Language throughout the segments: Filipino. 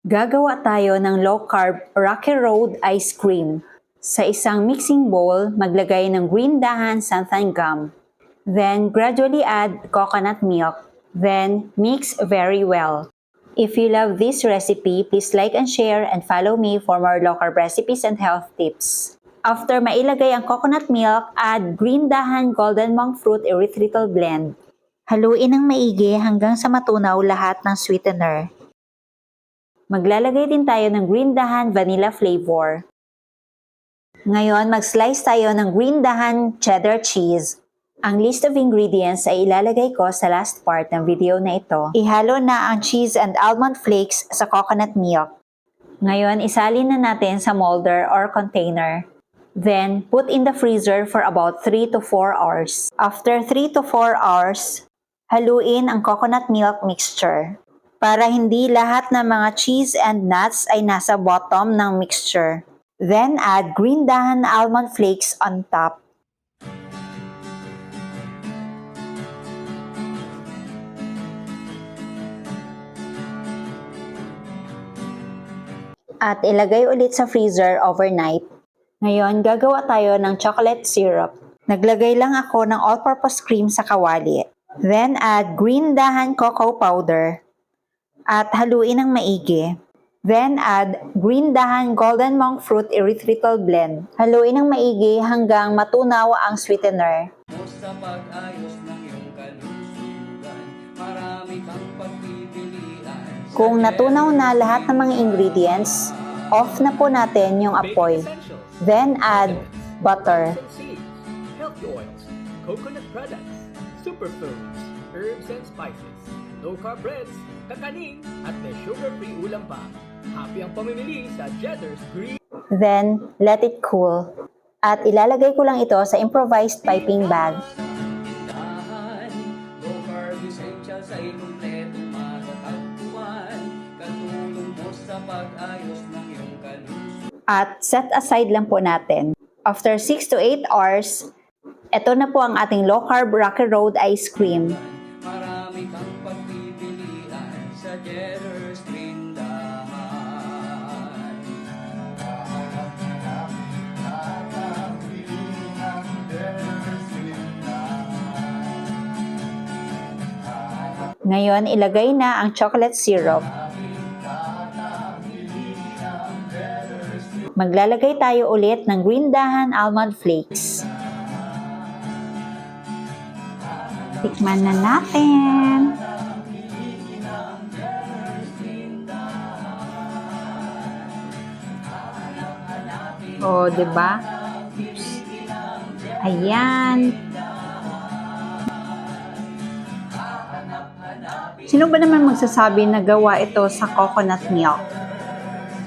Gagawa tayo ng low-carb Rocky Road ice cream. Sa isang mixing bowl, maglagay ng green dahan xanthan gum. Then, gradually add coconut milk. Then, mix very well. If you love this recipe, please like and share and follow me for more low-carb recipes and health tips. After mailagay ang coconut milk, add green dahan golden monk fruit erythritol blend. Haluin ng maigi hanggang sa matunaw lahat ng sweetener. Maglalagay din tayo ng green dahan vanilla flavor. Ngayon, mag-slice tayo ng green dahan cheddar cheese. Ang list of ingredients ay ilalagay ko sa last part ng video na ito. Ihalo na ang cheese and almond flakes sa coconut milk. Ngayon, isalin na natin sa molder or container. Then, put in the freezer for about 3 to 4 hours. After 3 to 4 hours, haluin ang coconut milk mixture para hindi lahat ng mga cheese and nuts ay nasa bottom ng mixture. Then, add green dahan almond flakes on top. At ilagay ulit sa freezer overnight. Ngayon, gagawa tayo ng chocolate syrup. Naglagay lang ako ng all-purpose cream sa kawali. Then, add green dahan cocoa powder at haluin ng maigi. Then, add green dahan golden monk fruit erythritol blend. Haluin ng maigi hanggang matunaw ang sweetener. Sa pag-ayos ng iyong kalusugan, marami kang pagpipilian. Kung natunaw na lahat ng mga ingredients, off na po natin yung apoy. Then, add butter. Healthy oils, coconut products, superfoods, herbs and spices, low-carb breads, kakanin, at may sugar-free ulam pa. Happy ang pamimili sa Cheddar's Green. Then, let it cool. At ilalagay ko lang ito sa improvised piping bag. Tindahan, low-carb essentials ay kumpleto matatagpuan. Katulong mo sa pag-ayos ng iyong kalusugan. At set aside lang po natin. After 6 to 8 hours, ito na po ang ating low-carb Rocky Road ice cream. Marami kang pagpipilian sa Cheddar's Tindahan. Ngayon, ilagay na ang chocolate syrup. Maglalagay tayo ulit ng green dahan almond flakes. Tikman na natin. Oh, 'di ba? Ayan. Sino ba naman magsasabi na gawa ito sa coconut milk?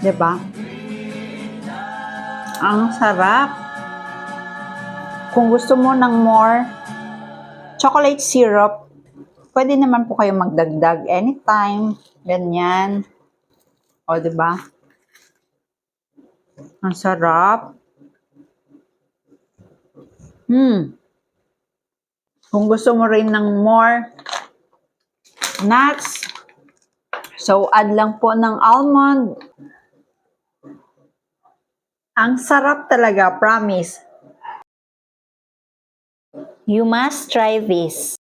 'Di ba? Ang sarap. Kung gusto mo ng more chocolate syrup, pwede naman po kayo magdagdag anytime. Ganyan. O, 'di ba? Ang sarap. Kung gusto mo rin ng more nuts, so add lang po ng almond. Ang sarap talaga, promise. You must try this.